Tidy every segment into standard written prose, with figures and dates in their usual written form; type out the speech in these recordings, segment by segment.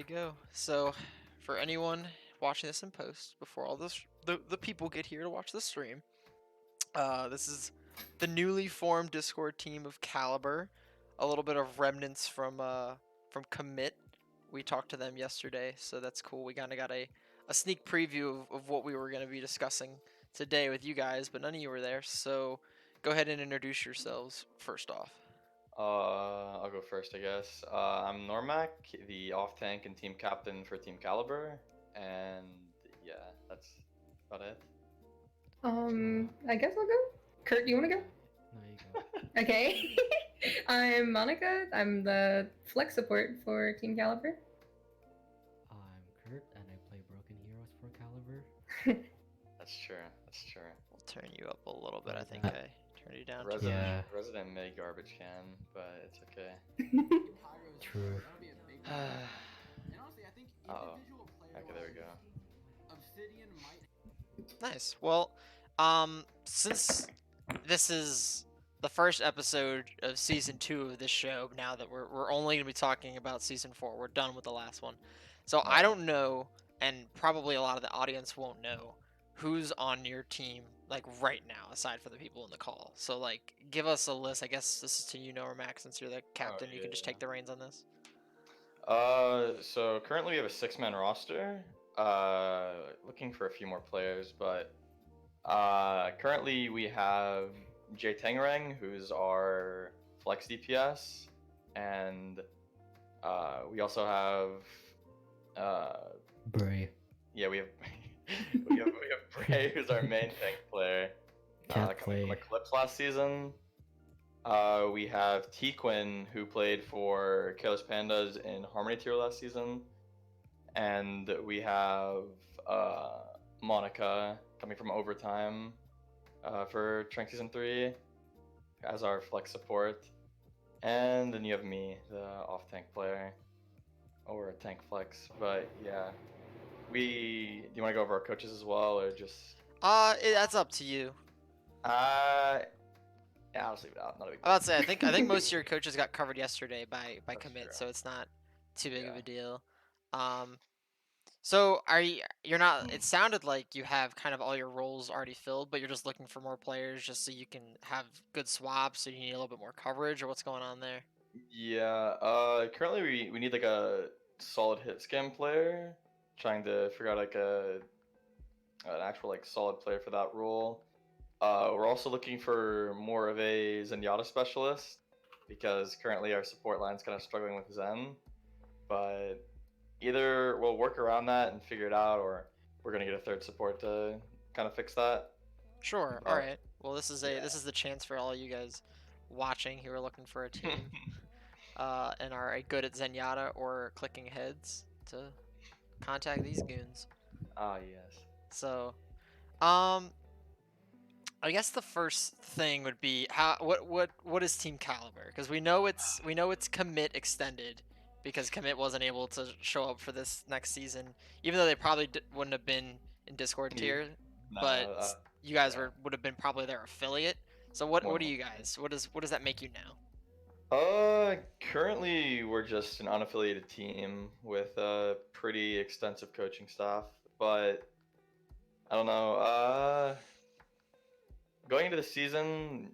to go. So, for anyone watching this in post, before all this, the people get here to watch the stream, this is the newly formed Discord team of Kalibur. A little bit of remnants from Commit. We talked to them yesterday, so that's cool. We kind of got a sneak preview of what we were going to be discussing today with you guys, but none of you were there. So, go ahead and introduce yourselves first off. I'll go first, I guess. I'm Normac, the off tank and team captain for Team Kalibur, and yeah, that's about it. I guess I'll go. Kurt, do you want to go? No, you go. Okay. I'm Monica. I'm the flex support for Team Caliber. I'm Kurt, and I play Broken Heroes for Kalibur. That's true. That's true. We'll turn you up a little bit. I think Yeah. I turned you down. Resident mid garbage can, but it's okay. True. Oh, okay, there we go. Nice. Well, since this is the first episode of season 2 of this show, now that we're only gonna be talking about season 4, we're done with the last one. So I don't know, and probably a lot of the audience won't know who's on your team like right now, aside from the people in the call. So like, give us a list. I guess this is to you, Noah Max, since you're the captain. You can just take the reins on this. So currently we have a 6-man roster. Looking for a few more players, but currently we have Jay Tangerang, who's our flex DPS, and we also have Bray. yeah, we have we have Bray, who's our main tank player. Can't Coming from play. Eclipse last season. We have T-Quinn, who played for Careless Pandas in Harmony tier last season. And we have Monica coming from Overtime for Trank Season 3 as our flex support. And then you have me, the off-tank player, or a tank flex. But yeah, do you want to go over our coaches as well, or just... That's up to you. Yeah, I'll just leave it out. Not a big I was about to say, I think most of your coaches got covered yesterday by That's Commit, true. so it's not too big of Yeah. a deal. So you're not? It sounded like you have kind of all your roles already filled, but you're just looking for more players just so you can have good swaps. So you need a little bit more coverage, or what's going on there? Yeah, currently we need like a solid hit scan player. Trying to figure out like an actual like solid player for that role. We're also looking for more of a Zenyatta specialist because currently our support line's kind of struggling with Zen. But either we'll work around that and figure it out, or we're gonna get a third support to kind of fix that. Sure. But, All right. Well, this is yeah. this is the chance for all you guys watching who are looking for a team, and are good at Zenyatta or clicking heads to contact these goons. Ah, yes. So, I guess the first thing would be what is Team Caliber? Because we know it's Commit extended, because Commit wasn't able to show up for this next season, even though they probably wouldn't have been in Discord tier, but you guys would have been probably their affiliate. So what do you guys? What does that make you now? Currently we're just an unaffiliated team with a pretty extensive coaching staff, but I don't know. Going into the season,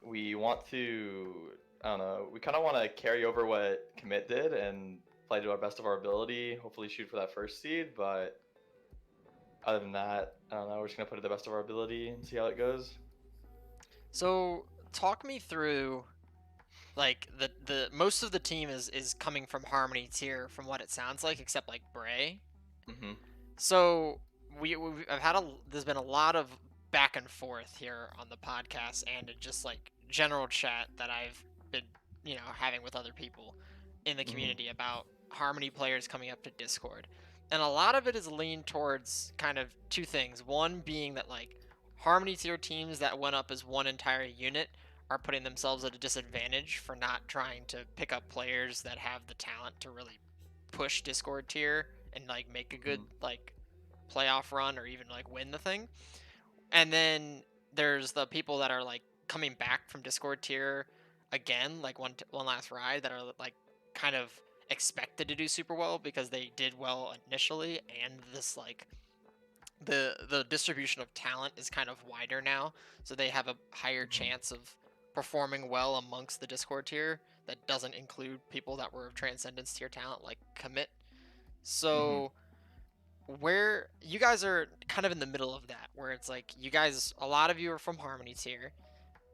we want to, I don't know, we kind of want to carry over what Commit did and play to our best of our ability, hopefully shoot for that first seed, but other than that, I don't know, we're just going to put it the best of our ability and see how it goes. So talk me through, like, the most of the team is coming from Harmony tier from what it sounds like, except like Bray. Mm-hmm. So there's been a lot of back and forth here on the podcast and in just like general chat that I've been having with other people in the community about Harmony players coming up to Discord, and a lot of it is leaned towards kind of two things. One being that like Harmony tier teams that went up as one entire unit are putting themselves at a disadvantage for not trying to pick up players that have the talent to really push Discord tier and like make a good like playoff run or even like win the thing. And then there's the people that are like coming back from Discord tier again, like one last ride, that are like kind of expected to do super well because they did well initially, and this like the distribution of talent is kind of wider now, so they have a higher Mhm. chance of performing well amongst the Discord tier that doesn't include people that were of Transcendence tier talent like Commit. Mhm. So where you guys are kind of in the middle of that, where it's like you guys, a lot of you are from Harmony tier,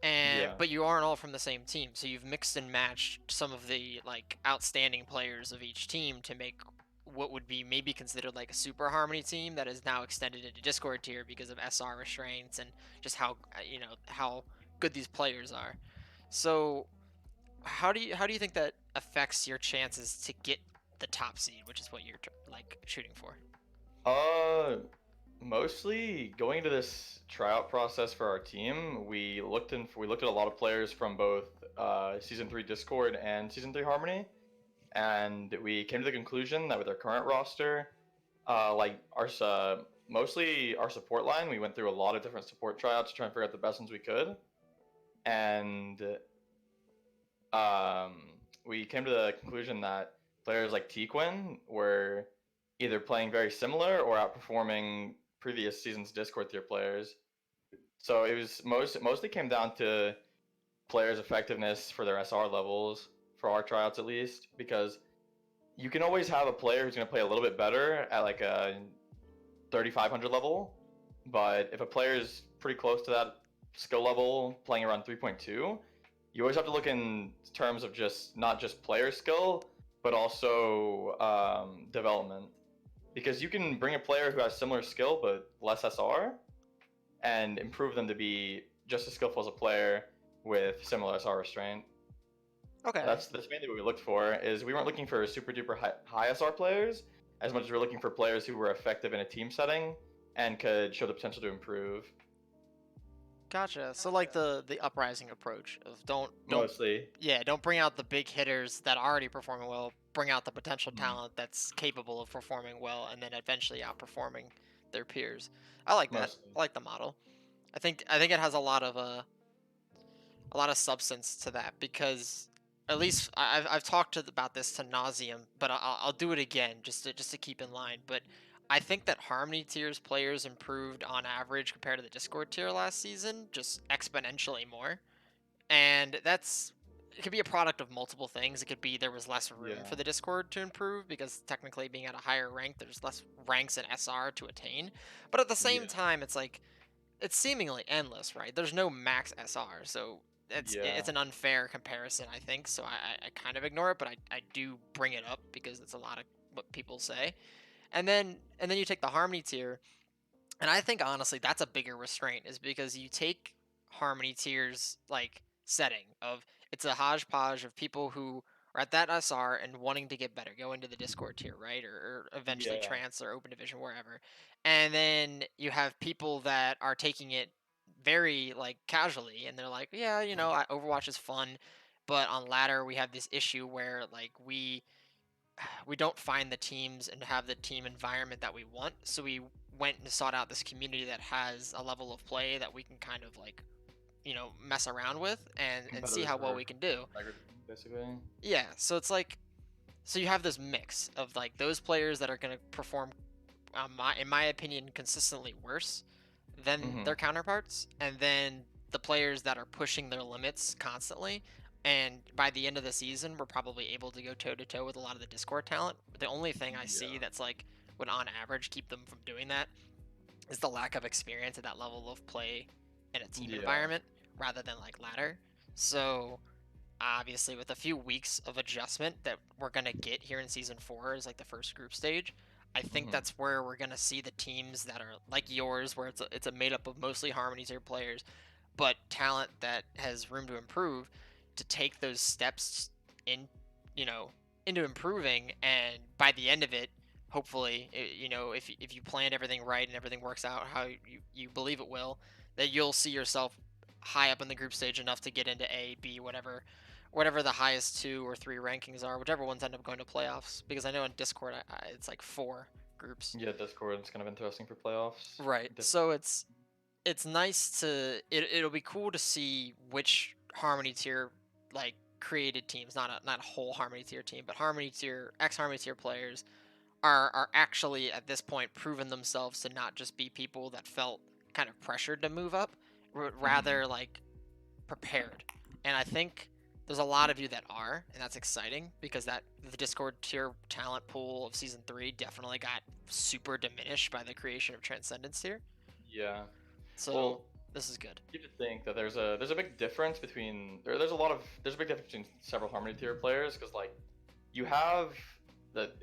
and Yeah. but you aren't all from the same team, so you've mixed and matched some of the like outstanding players of each team to make what would be maybe considered like a super Harmony team that is now extended into Discord tier because of SR restraints and just how how good these players are. So how do you think that affects your chances to get the top seed, which is what you're like shooting for? Uh, Mostly going into this tryout process for our team, we looked at a lot of players from both season 3 Discord and season 3 Harmony, and we came to the conclusion that with our current roster, like mostly our support line, we went through a lot of different support tryouts to try and figure out the best ones we could, and um, we came to the conclusion that players like T-Quinn were either playing very similar or outperforming previous season's Discord tier players. So it was mostly came down to players' effectiveness for their SR levels for our tryouts at least, because you can always have a player who's going to play a little bit better at like a 3,500 level, but if a player is pretty close to that skill level, playing around 3.2, you always have to look in terms of just not just player skill, but also development. Because you can bring a player who has similar skill but less SR and improve them to be just as skillful as a player with similar SR restraint. Okay. That's mainly what we looked for. Is we weren't looking for super duper high SR players as much as we were looking for players who were effective in a team setting and could show the potential to improve. Gotcha. So like the uprising approach of don't Mostly. yeah, don't bring out the big hitters that are already performing well, bring out the potential Mhm. talent that's capable of performing well and then eventually outperforming their peers. I like that. Mostly. I like the model. I think it has a lot of substance to that because at least I've talked about this to nauseum, but I'll do it again just to keep in line. But I think that Harmony tiers players improved on average compared to the Discord tier last season, just exponentially more. And that's it could be a product of multiple things. It could be there was less room Yeah. for the Discord to improve because technically being at a higher rank, there's less ranks in SR to attain. But at the same Yeah. time, it's like it's seemingly endless, right? There's no max SR, so it's Yeah. an unfair comparison, I think. So I kind of ignore it, but I do bring it up because it's a lot of what people say. And then you take the Harmony tier, and I think honestly that's a bigger restraint is because you take Harmony tier's like setting of it's a hodgepodge of people who are at that SR and wanting to get better, go into the Discord tier, right? Or eventually Yeah. trans or open division wherever. And then you have people that are taking it very like casually and they're like, yeah, Overwatch is fun, but on ladder we have this issue where like we don't find the teams and have the team environment that we want. So we went and sought out this community that has a level of play that we can kind of like, mess around with and see Competitors how well for we can do. everything, basically. Yeah, so it's like so you have this mix of like those players that are going to perform in my opinion consistently worse than Mm-hmm. their counterparts, and then the players that are pushing their limits constantly. And by the end of the season, we're probably able to go toe to toe with a lot of the Discord talent. The only thing I see Yeah. that's like would on average keep them from doing that is the lack of experience at that level of play in a team Yeah. environment rather than like ladder. So obviously with a few weeks of adjustment that we're going to get here in season 4 is like the first group stage. I think Mm-hmm. that's where we're going to see the teams that are like yours where it's a made up of mostly Harmony tier players but talent that has room to improve to take those steps in you know into improving, and by the end of it hopefully if you planned everything right and everything works out how you believe it will, that you'll see yourself high up in the group stage enough to get into A, B, whatever the highest 2 or 3 rankings are, whichever ones end up going to playoffs, because I know in Discord it's like 4 groups. Yeah, Discord is kind of interesting for playoffs. Right, so it's nice to it'll be cool to see which Harmony tier like created teams, not a whole Harmony tier team, but Harmony tier, ex Harmony tier players are actually at this point proven themselves to not just be people that felt kind of pressured to move up, rather like prepared. And I think there's a lot of you that are, and that's exciting because that the Discord tier talent pool of season 3 definitely got super diminished by the creation of Transcendence tier. Yeah. So Well, this is good. you have to think that there's a big difference between there's a big difference between several Harmony tier players, because like you have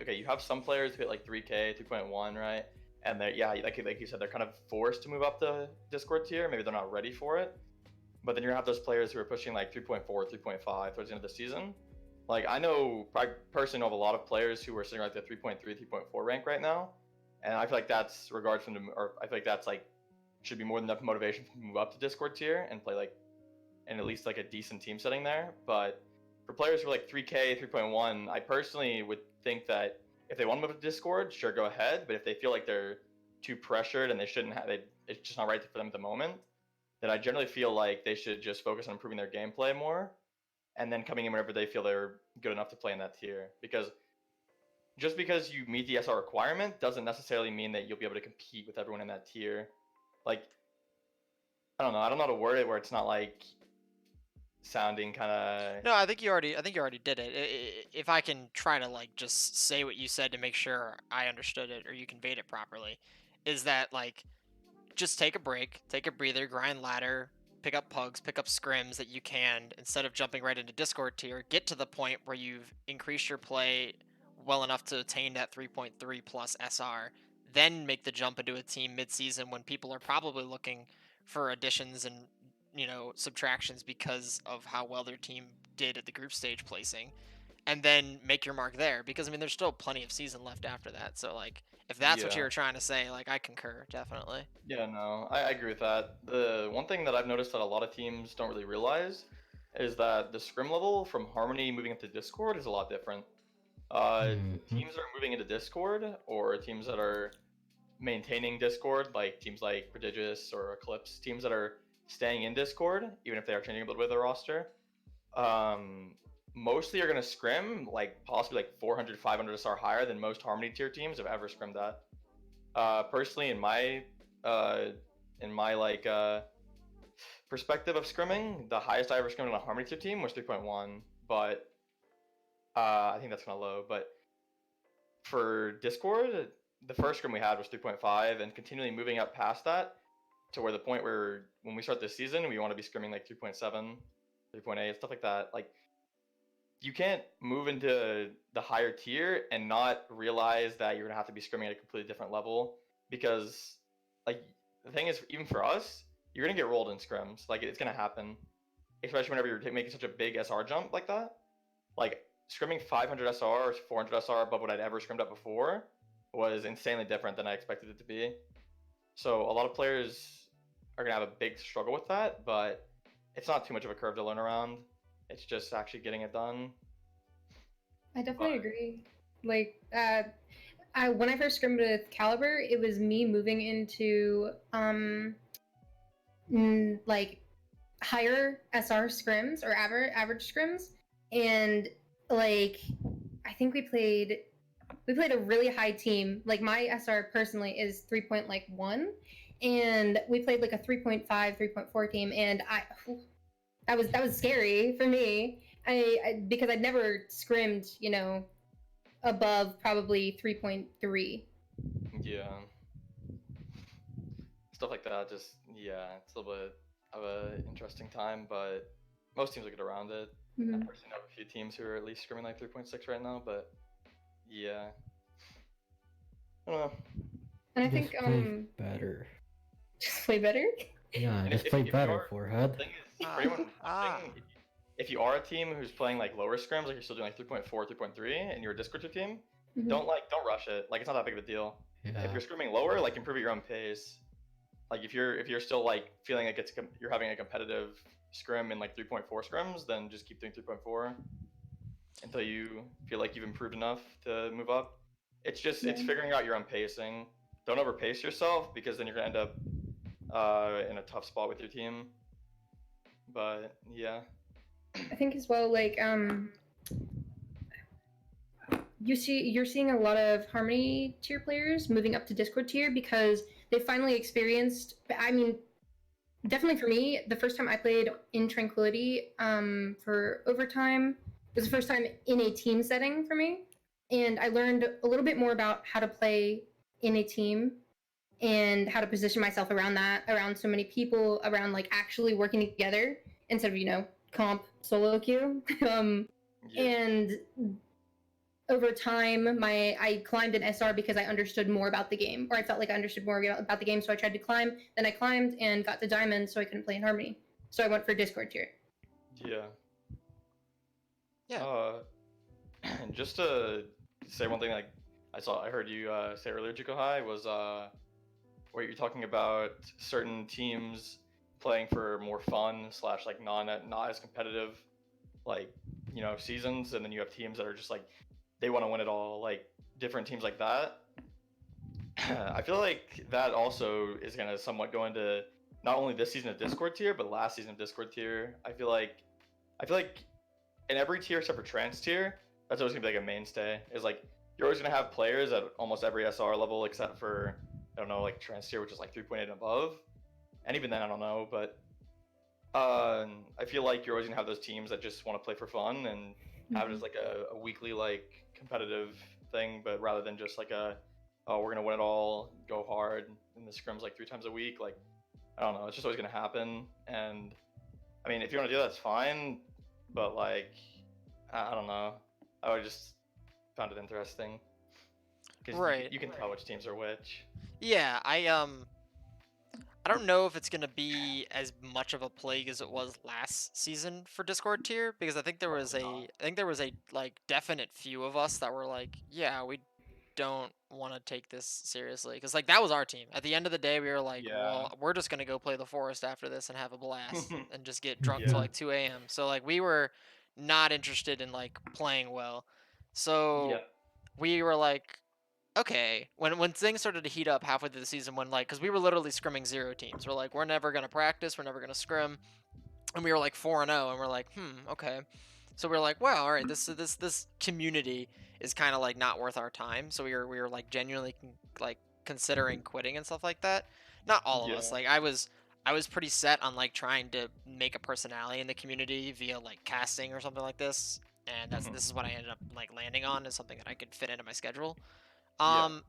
you have some players who hit like 3K 3.1, right, and they're, yeah, like you said, they're kind of forced to move up the Discord tier, maybe they're not ready for it, but then you have those players who are pushing like 3.4 3.5 towards the end of the season. Like I personally know of a lot of players who are sitting right at the 3.3 3.4 rank right now, and I feel like that's regard from them, or I feel like that's like should be more than enough motivation to move up to Discord tier and play like in at least like a decent team setting there. But for players who are like 3K 3.1, I personally would think that if they want to move to Discord, sure, go ahead. But if they feel like they're too pressured and they shouldn't have, it's just not right for them at the moment, then I generally feel like they should just focus on improving their gameplay more, and then coming in whenever they feel they're good enough to play in that tier. Because just because you meet the SR requirement doesn't necessarily mean that you'll be able to compete with everyone in that tier. Like, I don't know how to word it where it's not like sounding kind of. No, I think you already did it. If I can try to like just say what you said to make sure I understood it or you conveyed it properly, is that like just take a break, take a breather, grind ladder, pick up pugs, pick up scrims that you can, instead of jumping right into Discord tier. Get to the point where you've increased your play well enough to attain that 3.3 plus SR, then make the jump into a team mid-season when people are probably looking for additions and subtractions because of how well their team did at the group stage placing, and then make your mark there, because I mean there's still plenty of season left after that. So like if that's what Yeah. you were trying to say, like I concur definitely. Yeah, no, I agree with that. The one thing that I've noticed that a lot of teams don't really realize is that the scrim level from Harmony moving into Discord is a lot different. Teams that are moving into Discord, or teams that are maintaining Discord, like teams like Prodigious or Eclipse, teams that are staying in Discord, even if they are changing a little bit of their roster, mostly are going to scrim like possibly like 400, 500 SR higher than most Harmony tier teams have ever scrimmed at. Personally, in my like perspective of scrimming, the highest I ever scrimmed on a Harmony tier team was 3.1, but I think that's kind of low. But for Discord, the first scrim we had was 3.5, and continually moving up past that to where the point where when we start this season, we want to be scrimming like 3.7, 3.8, stuff like that. Like, you can't move into the higher tier and not realize that you're gonna have to be scrimming at a completely different level, because like the thing is, even for us, you're gonna get rolled in scrims. Like, it's gonna happen, especially whenever you're making such a big SR jump like that. Like, scrimming 500 SR or 400 SR above what I'd ever scrimmed up before was insanely different than I expected it to be. So a lot of players are gonna have a big struggle with that, but it's not too much of a curve to learn around. It's just actually getting it done. I definitely agree. Like, when I first scrimmed with Kalibur, it was me moving into like higher SR scrims or average scrims, and like I think we played a really high team. Like, my SR personally is 3.1, and we played like a 3.5 3.4 team, and that was scary for me. I because I'd never scrimmed, above probably 3.3. Yeah. Stuff like that, just, yeah, it's a little bit of an interesting time, but most teams will get around it. Mm-hmm. I personally have a few teams who are at least scrimming like 3.6 right now, but yeah. I don't know. And I Just think play better. just play better. Yeah, And just if play you better, are- forehead. The thing is, for anyone watching, if you are a team who's playing like lower scrims, like you're still doing like 3.4, 3.3, and you're a Discord team, Mhm. don't rush it. Like, it's not that big of a deal. Yeah. If you're scrimming lower, like, improve at your own pace. Like, if you're still like feeling like you're having a competitive scrim in like 3.4 scrims, then just keep doing 3.4 until you feel like you've improved enough to move up. It's just it's Yeah. figuring out your own pacing. Don't overpace yourself, because then you're gonna end up in a tough spot with your team. But yeah, I think as well, like you're seeing a lot of Harmony tier players moving up to Discord tier because they finally experienced. I mean, definitely for me, the first time I played in Tranquility for overtime was the first time in a team setting for me, and I learned a little bit more about how to play in a team and how to position myself around that, around so many people, around like actually working together instead of comp solo queue. Yeah. And over time, I climbed an SR because I understood more about the game, or I felt like I understood more about the game. So I tried to climb. Then I climbed and got to diamond, so I couldn't play in Harmony. So I went for Discord tier. Yeah. Yeah. Just to say one thing, like I heard you say earlier, JuCoHi, was where you're talking about certain teams playing for more fun slash like not as competitive, like seasons, and then you have teams that are just like they want to win it all, like different teams like that. I feel like that also is gonna somewhat go into not only this season of Discord tier, but last season of Discord tier. I feel like in every tier except for trans tier, that's always gonna be like a mainstay. Is like you're always gonna have players at almost every SR level except for I don't know like trans tier, which is like 3.8 and above, and even then I don't know. But I feel like you're always gonna have those teams that just want to play for fun and have it as like a weekly like competitive thing, but rather than just like oh we're gonna win it all, go hard in the scrims like 3 times a week. Like I don't know, it's just always gonna happen. And I mean, if you want to do that, that's fine. But like, I don't know. I would just found it interesting because Right. you can tell which teams are which. Yeah, I don't know if it's gonna be as much of a plague as it was last season for Discord tier because I think there was a like definite few of us that were like, yeah, we don't want to take this seriously because like that was our team. At the end of the day, we were like, Yeah. well, we're just gonna go play the forest after this and have a blast and just get drunk Yeah. till like 2 a.m. So like we were not interested in like playing well. So Yeah. we were like, okay, when things started to heat up halfway through the season, when like, because we were literally scrimming 0 teams, we're like, we're never gonna practice, we're never gonna scrim, and we were like 4-0, and we're like, okay. So we are like, wow, all right, this community is kind of like not worth our time. So we were like genuinely like considering quitting and stuff like that. Not all of us. Yeah. Like I was pretty set on like trying to make a personality in the community via like casting or something like this. And this is what I ended up like landing on as something that I could fit into my schedule. Yeah.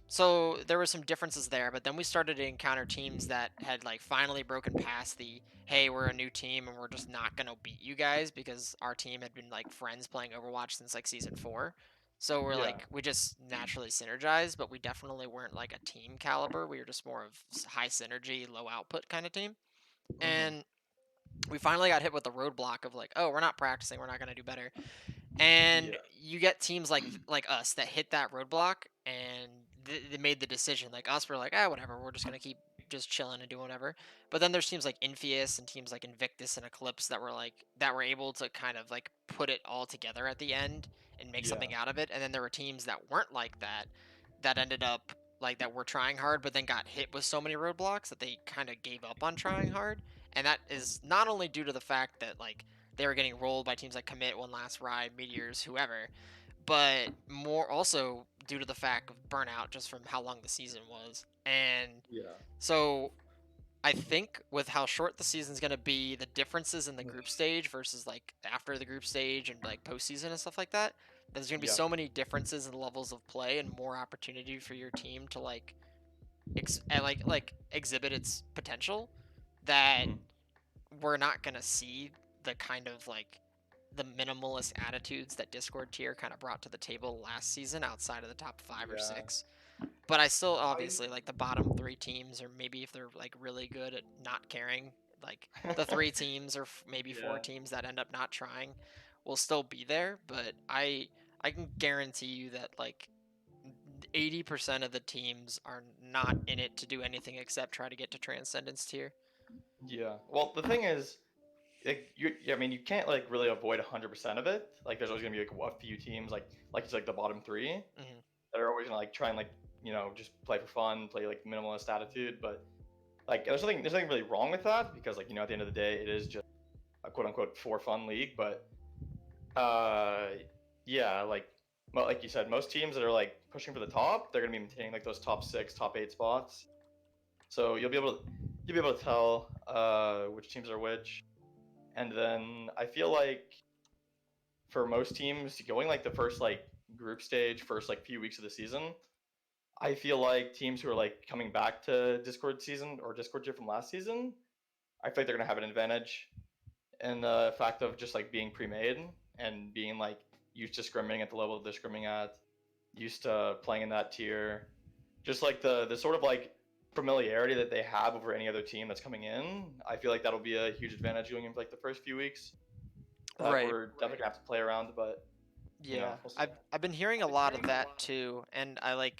So there were some differences there, but then we started to encounter teams that had like finally broken past the hey, we're a new team and we're just not gonna beat you guys because our team had been like friends playing Overwatch since like season 4. So we're Yeah. like we just naturally synergized, but we definitely weren't like a team caliber. We were just more of high synergy, low output kind of team. And we finally got hit with the roadblock of like, oh, we're not practicing, we're not gonna do better. And Yeah. you get teams like us that hit that roadblock and they made the decision. Like us, we're like, whatever, we're just gonna keep just chilling and doing whatever. But then there's teams like Infius and teams like Invictus and Eclipse that were able to kind of like put it all together at the end and make Yeah. something out of it. And then there were teams that weren't like that ended up like that were trying hard but then got hit with so many roadblocks that they kind of gave up on trying hard. And that is not only due to the fact that like they were getting rolled by teams like Commit, One Last Ride, Meteors, whoever, but more also due to the fact of burnout just from how long the season was. And Yeah. so I think with how short the season's going to be, the differences in the group stage versus like after the group stage and like postseason and stuff like that, there's going to be Yeah. so many differences in levels of play and more opportunity for your team to like exhibit its potential that we're not going to see the kind of like the minimalist attitudes that Discord tier kind of brought to the table last season outside of the top 5 or Yeah. 6. But I still obviously like the bottom 3 teams, or maybe if they're like really good at not caring, like the 3 teams or maybe 4 Yeah. teams that end up not trying will still be there. But I can guarantee you that like 80% of the teams are not in it to do anything except try to get to Transcendence tier. Yeah. Well, the thing is, like I mean, you can't like really avoid 100% of it. Like, there's always gonna be like a few teams, like it's like the bottom 3 Mhm. that are always gonna like try and like just play for fun, play like minimalist attitude. But like, there's nothing really wrong with that because like at the end of the day, it is just a quote unquote for fun league, but yeah, like you said, most teams that are like pushing for the top, they're gonna be maintaining like those top 6, top 8 spots. So you'll be able to tell which teams are which, and then I feel like for most teams going like the first like group stage, first like few weeks of the season, I feel like teams who are like coming back to Discord season or Discord tier from last season, I feel like they're gonna have an advantage in the fact of just like being pre-made and being like used to scrimming at the level they're scrimming at, used to playing in that tier, just like the sort of like familiarity that they have over any other team that's coming in. I feel like that'll be a huge advantage going into like the first few weeks. That Right. we're definitely gonna have to play around, but Yeah, we'll see. I've been hearing a lot of that too, and I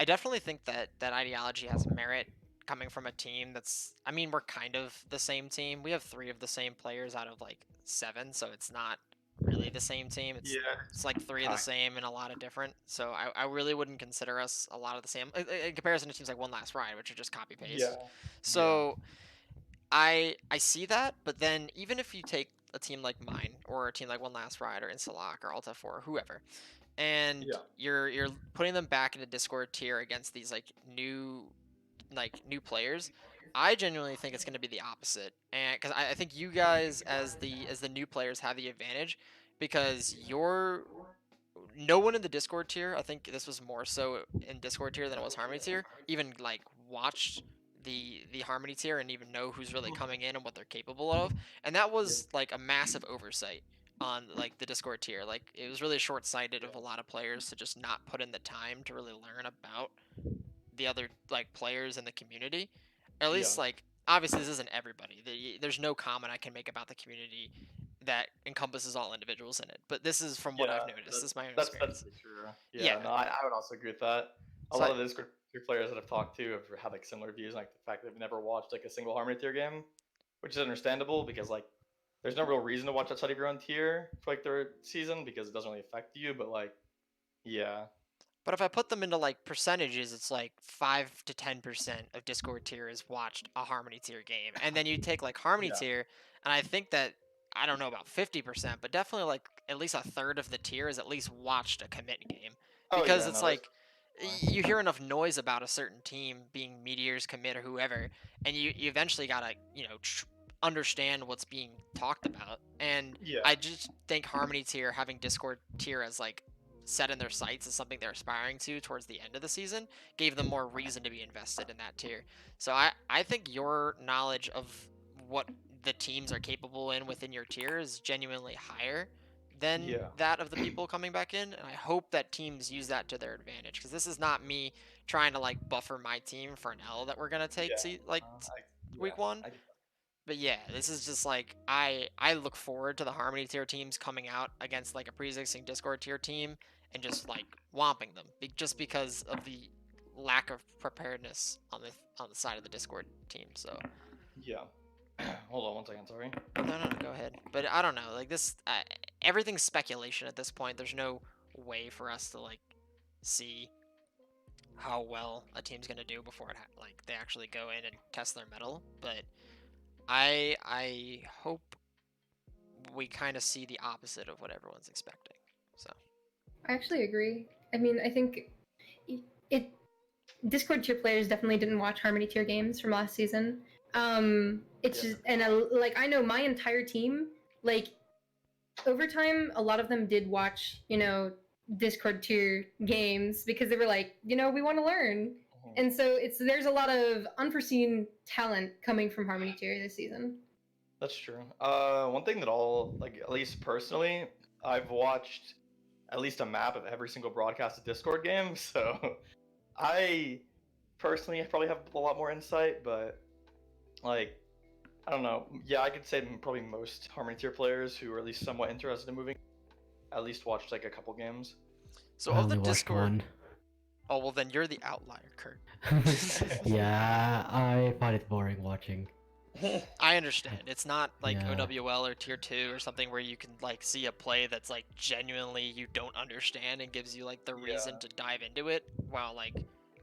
definitely think that ideology has merit coming from a team that's, I mean, we're kind of the same team. We have 3 of the same players out of like 7, so it's not really the same team. It's like 3 of the same and a lot of different. So I really wouldn't consider us a lot of the same in comparison to teams like One Last Ride, which are just copy paste. Yeah. So I see that, but then even if you take a team like mine or a team like One Last Ride or Instalock or Alta 4 or whoever, and Yeah. you're putting them back into Discord tier against these like new players, I genuinely think it's going to be the opposite, and because I think you guys as the new players have the advantage because you're no one in the Discord tier. I think this was more so in Discord tier than it was Harmony tier. Even like watched the Harmony tier and even know who's really coming in and what they're capable of, and that was like a massive oversight on like the Discord tier. Like it was really short-sighted of a lot of players to just not put in the time to really learn about the other like players in the community. Or at least Yeah. like obviously this isn't everybody. There's no comment I can make about the community that encompasses all individuals in it. But this is from what I've noticed. This is my own experience. That's true. Yeah. No, I would also agree with that. A So lot of the Discord players that I've talked to have had like similar views, like the fact they've never watched like a single Harmony tier game, which is understandable because like there's no real reason to watch outside of your own tier for like their season because it doesn't really affect you. But like, yeah, But if I put them into like percentages, it's like 5 to 10% of Discord tier has watched a Harmony tier game. And then you take like Harmony Yeah. tier, and I think that I don't know about 50%, but definitely like at least a third of the tier has at least watched a commit game. Oh, Because yeah, it's no, like fine. you hear enough noise about a certain team being Meteors, commit, or whoever, and you eventually gotta, understand what's being talked about. And Yeah. I just think Harmony tier having Discord tier as like set in their sights as something they're aspiring to towards the end of the season gave them more reason to be invested in that tier. So I think your knowledge of what the teams are capable in within your tier is genuinely higher than Yeah. that of the people coming back in, and I hope that teams use that to their advantage because this is not me trying to like buffer my team for an L that we're gonna take week 1. But yeah, this is just like I look forward to the Harmony tier teams coming out against like a pre-existing Discord tier team and just like whomping them just because of the lack of preparedness on the side of the Discord team. So Yeah. Hold on one second, sorry. no, go ahead. But I don't know, like this, everything's speculation at this point. There's no way for us to like see how well a team's gonna do before like they actually go in and test their mettle. But I hope we kind of see the opposite of what everyone's expecting. So I actually agree. I mean, I think it Discord tier players definitely didn't watch Harmony tier games from last season. It's just like I know my entire team, like over time, a lot of them did watch, Discord tier games because they were like, we want to learn. And so there's a lot of unforeseen talent coming from Harmony tier this season. That's true. One thing that at least personally, I've watched at least a map of every single broadcasted Discord game, so I personally probably have a lot more insight, but like, I don't know. Yeah, I could say probably most Harmony tier players who are at least somewhat interested in moving, at least watched like a couple games. So I of the only watched Discord. one. Oh well, then you're the outlier, Kurt. Yeah, I find it boring watching. I understand. It's not like Yeah. OWL or tier 2 or something where you can like see a play that's like genuinely you don't understand and gives you like the reason to dive into it. While like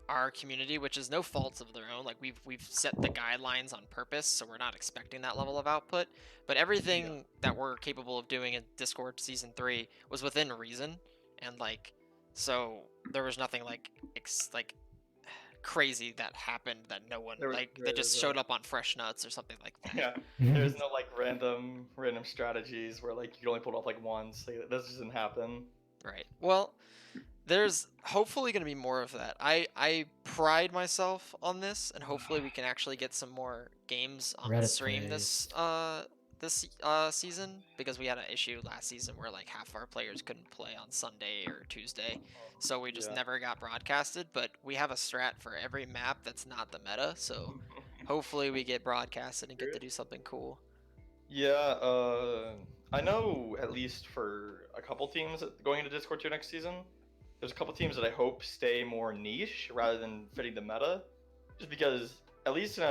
our community, which is no fault of their own. Like we've set the guidelines on purpose, so we're not expecting that level of output. But everything that we're capable of doing in Discord Season 3 was within reason, and like, so there was nothing like crazy that happened that no one that just showed up on fresh nuts or something like that. Yeah, there's no like random strategies where like you can only pull it off like once. Like, this doesn't happen. Right. Well, there's hopefully going to be more of that. I pride myself on this, and hopefully we can actually get some more games on the Reddit stream plays. this season, because we had an issue last season where like half our players couldn't play on Sunday or Tuesday, so we just Yeah. never got broadcasted. But we have a strat for every map that's not the meta, so hopefully we get broadcasted and get to do something cool. Yeah, I know at least for a couple teams going into Discord 2 next season, there's a couple teams that I hope stay more niche rather than fitting the meta, just because at least in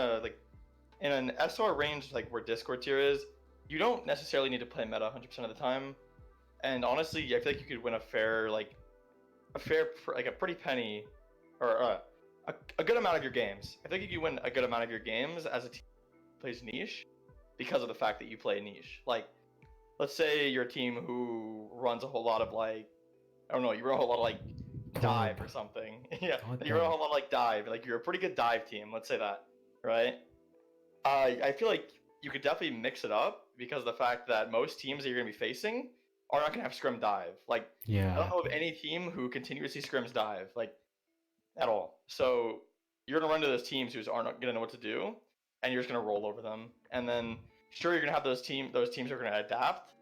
an SR range like where Discord tier is, you don't necessarily need to play meta 100% of the time, and honestly, I feel like you could win a pretty penny, or a good amount of your games. I think you could win a good amount of your games as a team that plays niche, because of the fact that you play niche. Like, let's say you're a team who runs a whole lot of like, I don't know, you run a whole lot of like dive or something. Yeah, you run a whole lot of like dive. Like, you're a pretty good dive team. Let's say that, right? I feel like you could definitely mix it up, because of the fact that most teams that you're gonna be facing are not gonna have scrim dive. Like, I don't know of any team who continuously scrims dive, like, at all. So you're gonna run to those teams who aren't gonna know what to do, and you're just gonna roll over them. And then sure, you're gonna have those teams are gonna adapt,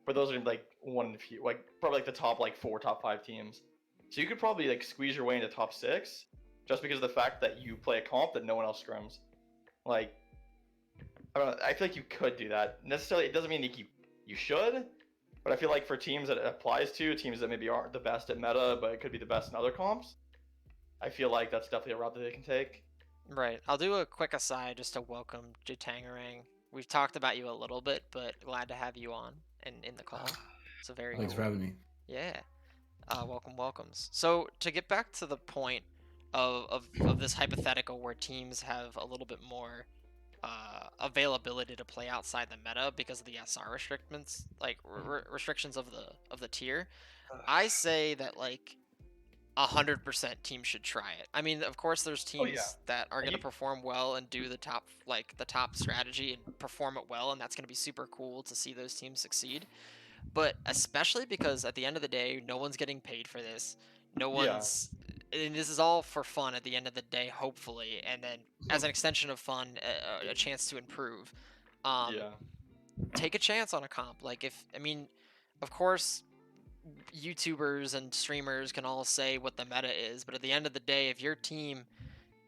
but those are like probably like the top like 4, top 5 teams. So you could probably like squeeze your way into top 6 just because of the fact that you play a comp that no one else scrims. Like, I don't know, I feel like you could do that. Necessarily, it doesn't mean you should, but I feel like for teams that it applies to, teams that maybe aren't the best at meta, but it could be the best in other comps, I feel like that's definitely a route that they can take. Right. I'll do a quick aside just to welcome JuTangarang. We've talked about you a little bit, but glad to have you on and in the call. So very Thanks cool. for having me. Yeah. Welcomes. So to get back to the point of this hypothetical where teams have a little bit more availability to play outside the meta because of the SR restrictions, like restrictions of the tier, I say that like 100% teams should try it. I mean, of course, there's teams that are going to perform well and do the top strategy and perform it well, and that's going to be super cool to see those teams succeed. But especially because at the end of the day, no one's getting paid for this. No one's, and this is all for fun at the end of the day, hopefully, and then as an extension of fun, a chance to improve. Take a chance on a comp. Like, of course, YouTubers and streamers can all say what the meta is, but at the end of the day, if your team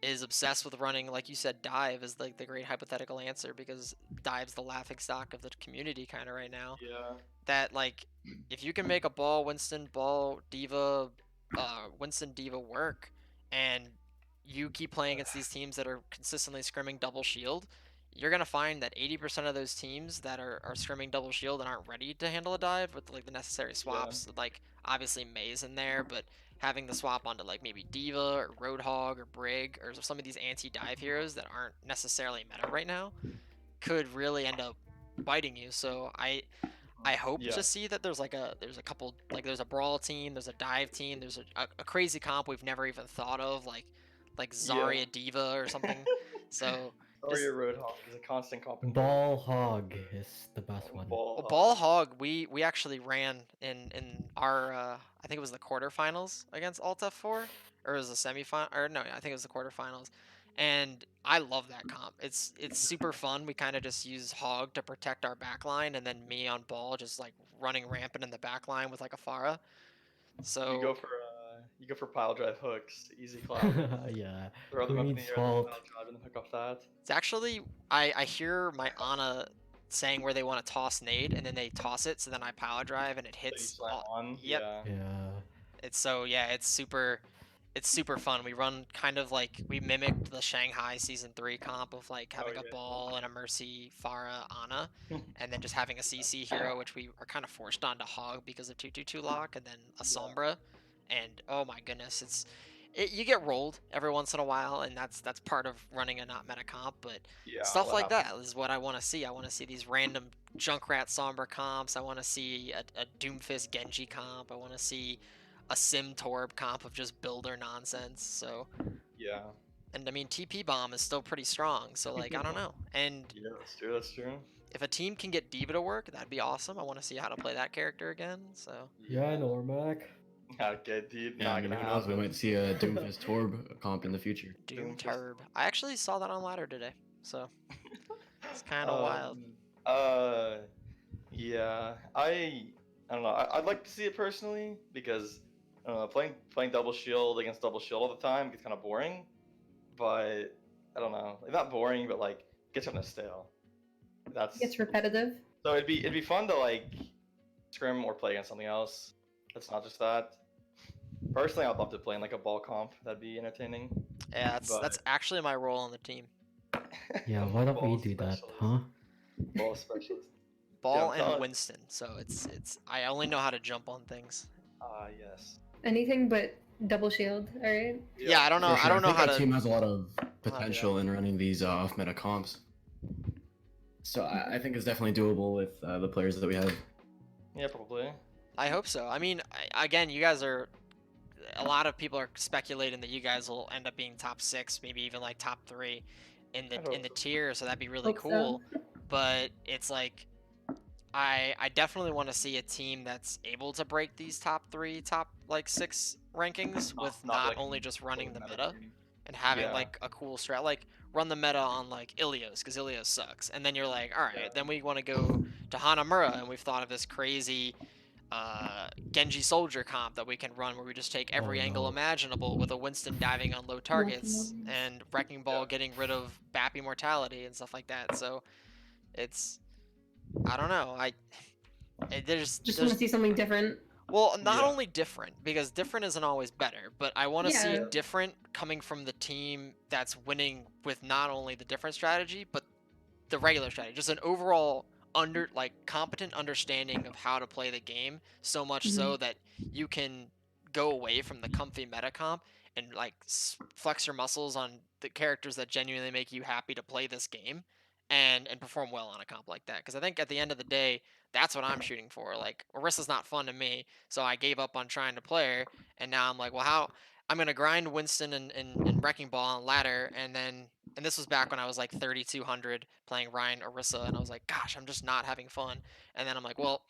is obsessed with running, like you said, dive is like the great hypothetical answer, because dive's the laughing stock of the community kind of right now. Yeah. That like, if you can make a ball Winston, ball diva, Winston diva work, and you keep playing against these teams that are consistently scrimming double shield, you're gonna find that 80% of those teams that are scrimming double shield and aren't ready to handle a dive with like the necessary swaps, like obviously May's in there, but having the swap onto like maybe Diva or Roadhog or Brig or some of these anti-dive heroes that aren't necessarily meta right now could really end up biting you. So I hope to see that there's a couple, like there's a brawl team, there's a dive team, there's a crazy comp we've never even thought of, like Zarya Diva or something. So Zarya Roadhog is a constant comp. Ball Hog is the best one. Ball Hog, we actually ran in our I think it was the quarterfinals against Alt F4, or it was the semifinal, or no, I think it was the quarterfinals. And I love that comp. It's super fun. We kind of just use Hog to protect our backline, and then me on Ball just like running rampant in the backline with like a Pharah. So you go for pile drive hooks, easy clap. Yeah. Throw them up in the air, pile drive, and hook off that. It's actually, I hear my Ana saying where they want to toss nade, and then they toss it, so then I power drive and it hits. Yep. Yeah. It's super fun. We run kind of like, we mimicked the Shanghai Season 3 comp of like having a ball and a Mercy, Pharah, Ana, and then just having a CC hero, which we are kind of forced onto Hog because of 2/2/2 lock, and then a Sombra. And oh my goodness, you get rolled every once in a while, and that's part of running a not meta comp. But Yeah, stuff like that happens. is what I want to see. I want to see these random Junkrat Sombra comps. I want to see a Doomfist Genji comp. I want to see a Sim Torb comp of just builder nonsense. So, Yeah. and I mean TP Bomb is still pretty strong. So like I don't know. And Yeah, that's true. That's true. if a team can get Diva to work, that'd be awesome. I want to see how to play that character again. So Yeah, Normac. Okay, dude. Yeah, I Not mean, gonna who knows? We happen. might see a Doomfist Torb comp in the future. Doom Doomfist. Turb. I actually saw that on ladder today. So it's kind of wild. Uh, yeah. I don't know. I'd like to see it personally because I don't know, playing double shield against double shield all the time gets kind of boring. But I don't know. Like, not boring, but like gets kind of stale. That's It's repetitive. so it'd be fun to like scrim or play against something else. That's not just that. Personally, I'd love to play in like a ball comp. That'd be entertaining. Yeah, that's But- actually my role on the team. Yeah, why don't we Ball do that, specialist. huh? Ball specialist. Ball I'm and telling- Winston. So it's I only know how to jump on things. Ah, yes. Anything but double shield. All right. Yeah, I don't know. For sure. I don't know think how our to. team has a lot of do that. potential in running these off-meta comps. So I think it's definitely doable with the players that we have. Yeah, probably. I hope so. I mean, again, you guys are. A lot of people are speculating that you guys will end up being top 6, maybe even like top 3 in I hope the so. tier. So that'd be really Hope so. cool. But it's like, I definitely want to see a team that's able to break these top 3, top like 6 rankings with not like only just running the meta team. and having Yeah. like a cool strat, like run the meta on like Ilios because Ilios sucks, and then you're like, all right, Yeah. then we want to go to Hanamura, and we've thought of this crazy Genji soldier comp that we can run where we just take every Oh, angle no. imaginable with a Winston diving on low targets Nice. and Wrecking Ball Yeah. getting rid of Bappy mortality and stuff like that. So it's I don't know. There's Just want to see something different. well, not Yeah. only different, because different isn't always better, but I want to see Yeah. different coming from the team that's winning with not only the different strategy, but the regular strategy. Just an overall competent understanding of how to play the game, so much so that you can go away from the comfy meta comp and like flex your muscles on the characters that genuinely make you happy to play this game and perform well on a comp like that. Because I think at the end of the day, that's what I'm shooting for. Like Orissa's not fun to me, so I gave up on trying to play her, and now I'm like, well, how I'm gonna grind Winston and Wrecking Ball on ladder, and this was back when I was like 3200 playing Ryan Orissa, and I was like, gosh, I'm just not having fun. And then I'm like, well,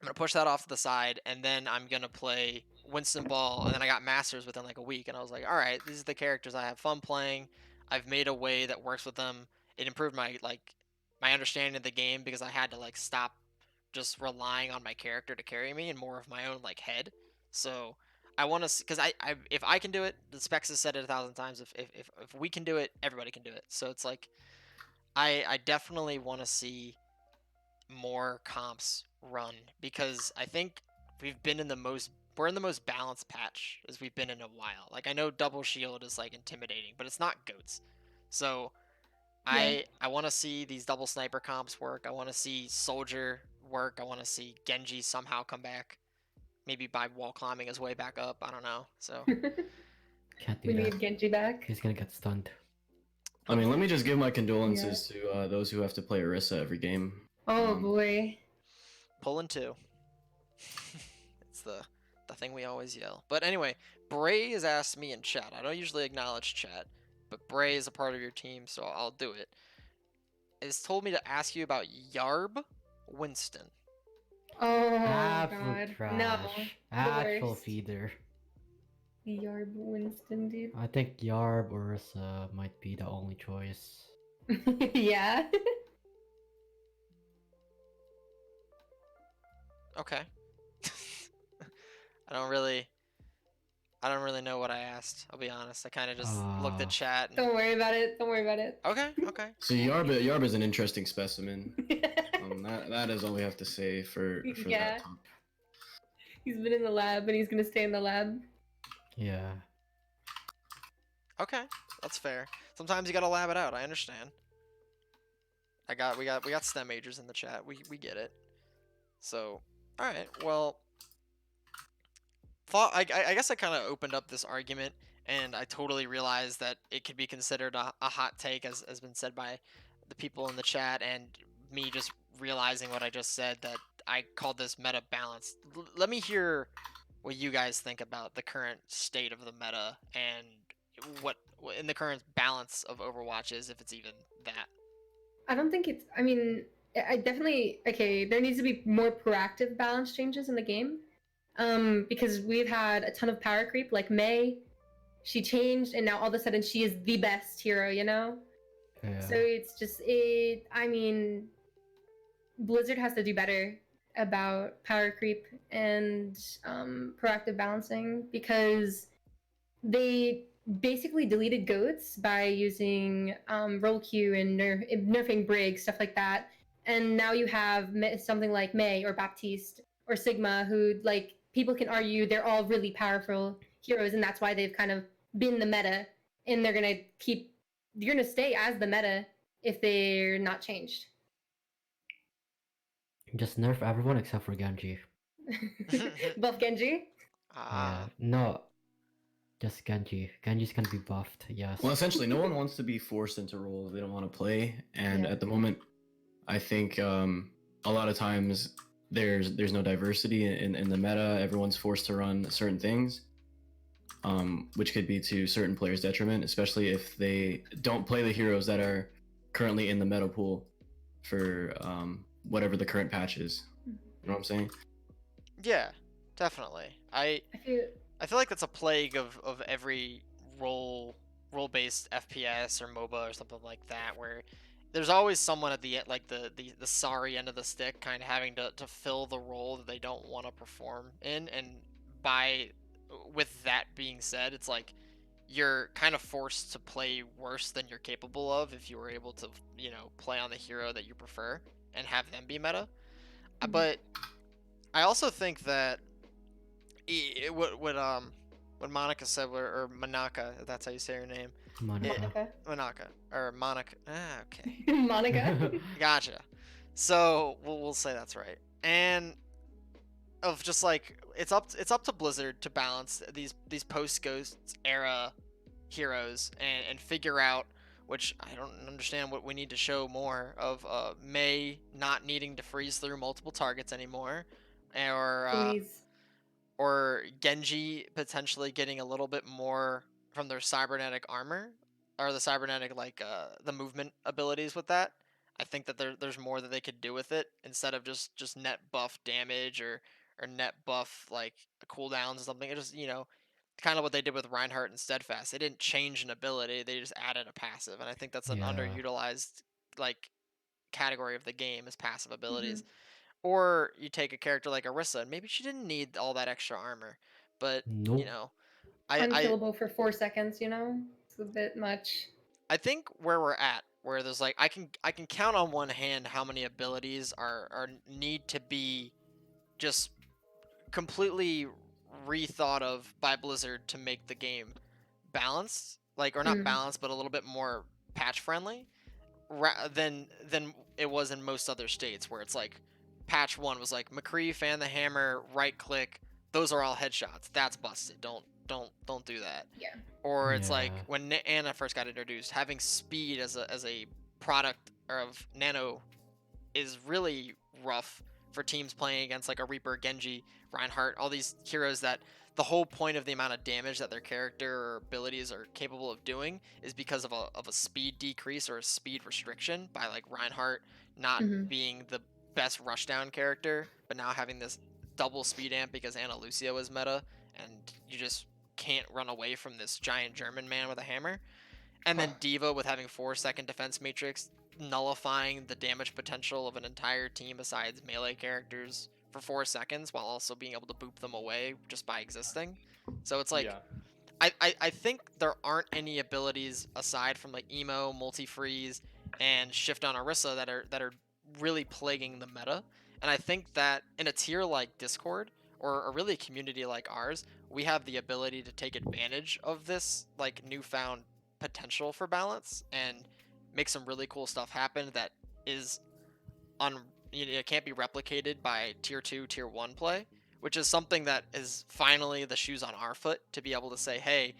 I'm gonna push that off to the side, and then I'm gonna play Winston Ball, and then I got Masters within like a week, and I was like, all right, these are the characters I have fun playing. I've made a way that works with them. It improved my understanding of the game because I had to like stop just relying on my character to carry me and more of my own like head. So I want to, because if I can do it, the specs has said it 1,000 times. If we can do it, everybody can do it. So it's like, I definitely want to see more comps run because I think we're in the most balanced patch as we've been in a while. Like I know double shield is like intimidating, but it's not goats. So I want to see these double sniper comps work. I want to see soldier work. I want to see Genji somehow come back. Maybe by wall climbing his way back up. I don't know. So Can't We do that. need Genji back. He's gonna get stunned. I mean, let me just give my condolences to those who have to play Orisa every game. Oh boy. pulling two. It's the thing we always yell. But anyway, Bray has asked me in chat. I don't usually acknowledge chat, but Bray is a part of your team, so I'll do it. Has told me to ask you about Yarb Winston. Oh Absolute god. trash. No. Actual worst. feeder. Yarb Winston, dude. I think Yarb or Ursa might be the only choice. Yeah. Okay. I don't really know what I asked. I'll be honest. I kind of just looked at chat. And... Don't worry about it. Don't worry about it. Okay. Okay. So Yarb is an interesting specimen. That is all we have to say for Yeah. that top. He's been in the lab and he's gonna stay in the lab. Yeah. Okay. That's fair. Sometimes you gotta lab it out. I understand. We got STEM majors in the chat. We get it. So, all right. Well, I guess I kind of opened up this argument and I totally realize that it could be considered a hot take, as has been said by the people in the chat, and me just realizing what I just said, that I called this meta balance. Let me hear what you guys think about the current state of the meta and what in the current balance of Overwatch is, if it's even that. I don't think it's. I mean, I definitely okay. There needs to be more proactive balance changes in the game, because we've had a ton of power creep. Like May, she changed, and now all of a sudden she is the best hero. You know, Yeah. so it's just it. I mean, Blizzard has to do better about power creep and proactive balancing, because they basically deleted goats by using roll Q and nerfing Brig, stuff like that. And now you have something like May or Baptiste or Sigma, who, like, people can argue they're all really powerful heroes, and that's why they've kind of been the meta, and you're gonna stay as the meta if they're not changed. Just nerf everyone except for Genji. Buff Genji. Yeah. No. Just Genji. Genji's gonna be buffed. Yes. Well, essentially, no one wants to be forced into roles they don't want to play, and Yeah. at the moment, I think a lot of times there's no diversity in the meta. Everyone's forced to run certain things, which could be to certain players' detriment, especially if they don't play the heroes that are currently in the meta pool for whatever the current patch is. You know what I'm saying? Yeah, definitely. I feel I feel like that's a plague of every role-based FPS or MOBA or something like that, where there's always someone at the like the sorry end of the stick, kind of having to fill the role that they don't want to perform in. And by with that being said, it's like you're kind of forced to play worse than you're capable of if you were able to, play on the hero that you prefer and have them be meta. But I also think that what Monica said, or Manaka, if that's how you say her name. Monica. Manaka or Monica. Okay. Monica. Gotcha. So we'll say that's right. And of just like it's up to Blizzard to balance these post Ghosts era heroes and figure out, which I don't understand what we need to show more of, May not needing to freeze through multiple targets anymore, or Please. or Genji potentially getting a little bit more from their cybernetic armor, or the cybernetic, like, the movement abilities with that. I think that there's more that they could do with it, instead of just net buff damage, or net buff, like, cooldowns or something. It just, kind of what they did with Reinhardt and Steadfast. They didn't change an ability, they just added a passive, and I think that's an Yeah. underutilized, like, category of the game, is passive abilities. Mhm. Or you take a character like Orisa, and maybe she didn't need all that extra armor, but Nope. I Unkillable for 4 seconds, It's a bit much. I think where we're at, where there's like, I can count on one hand how many abilities are need to be just completely rethought of by Blizzard to make the game balanced, like, or not Mm. balanced, but a little bit more patch friendly, than it was in most other states, where it's like patch 1 was like McCree, fan the hammer, right click, those are all headshots, that's busted, don't do that. Yeah. Or it's like Yeah. when Anna first got introduced, having speed as a product of Nano is really rough for teams playing against, like, a Reaper, Genji, Reinhardt, all these heroes that the whole point of the amount of damage that their character or abilities are capable of doing is because of a speed decrease or a speed restriction, by, like, Reinhardt not Mhm. being the best rushdown character, but now having this double speed amp because Ana Lucia was meta, and you just can't run away from this giant German man with a hammer. And then Diva with having 4-second defense matrix, nullifying the damage potential of an entire team besides melee characters for 4 seconds, while also being able to boop them away just by existing. So it's like, Yeah. I think there aren't any abilities aside from, like, emo, multi-freeze, and shift on Orisa that are really plaguing the meta. And I think that in a tier like Discord, or really a community like ours, we have the ability to take advantage of this, like, newfound potential for balance and make some really cool stuff happen that is it can't be replicated by tier 2, tier 1 play, which is something that is finally the shoes on our foot to be able to say, hey,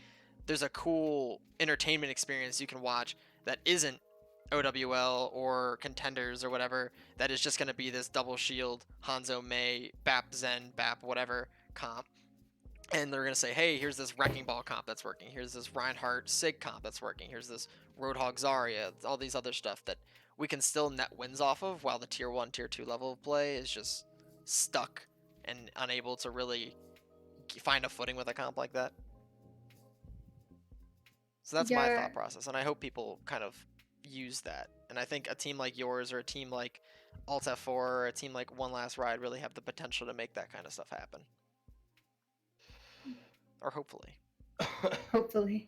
there's a cool entertainment experience you can watch that isn't OWL or Contenders or whatever, that is just going to be this double shield, Hanzo Mei, BAP Zen, BAP whatever comp. And they're going to say, hey, here's this Wrecking Ball comp that's working. Here's this Reinhardt Sig comp that's working. Here's this Roadhog Zarya, all these other stuff that we can still net wins off of, while the tier 1, tier 2 level of play is just stuck and unable to really find a footing with a comp like that. So that's my Yeah. thought process, and I hope people kind of use that. And I think a team like yours, or a team like Alt F4, or a team like One Last Ride really have the potential to make that kind of stuff happen. Or hopefully. Hopefully.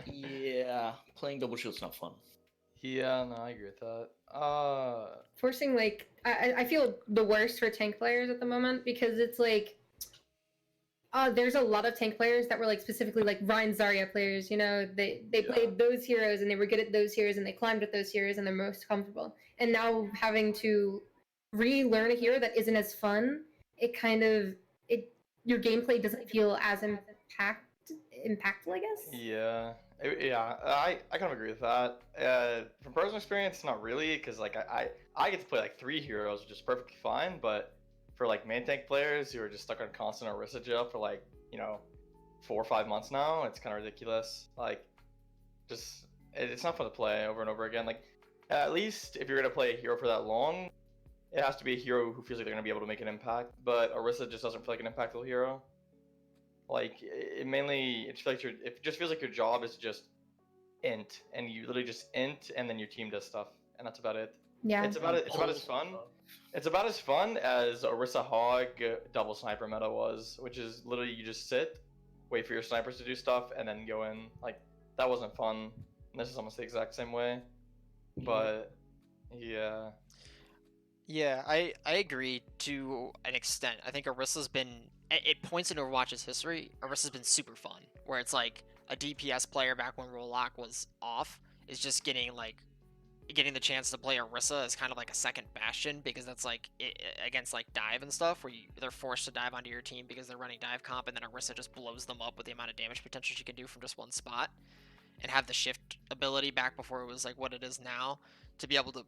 Yeah, playing double shield's not fun. Yeah, no, I agree with that. Forcing, like, I feel the worst for tank players at the moment, because it's like, there's a lot of tank players that were like specifically like Ryan Zarya players, you know, they played those heroes and they were good at those heroes and they climbed with those heroes and they're most comfortable. And now having to relearn a hero that isn't as fun, your gameplay doesn't feel as impactful, I guess. Yeah, I kind of agree with that. From personal experience, not really, because like I get to play like 3 heroes, which is perfectly fine. But for like main tank players who are just stuck on constant Orisa jail for like 4 or 5 months now, it's kind of ridiculous. Like, it's not fun to play over and over again. Like, at least if you're gonna play a hero for that long, it has to be a hero who feels like they're gonna be able to make an impact. But Orisa just doesn't feel like an impactful hero. Like, it just feels like your job is to just int, and you literally just int, and then your team does stuff, and that's about it. Yeah. It's about as fun. It's about as fun as Orisa Hog double sniper meta was, which is literally you just sit, wait for your snipers to do stuff, and then go in. Like, that wasn't fun. And this is almost the exact same way. But yeah. Yeah, I agree to an extent. I think Orisa's been, it points in Overwatch's history, Orisa's been super fun, where it's like a DPS player back when Rollock was off is just getting the chance to play Orisa as kind of like a second bastion, because that's like against like dive and stuff, where they're forced to dive onto your team because they're running dive comp, and then Orisa just blows them up with the amount of damage potential she can do from just one spot, and have the shift ability back before it was like what it is now, to be able to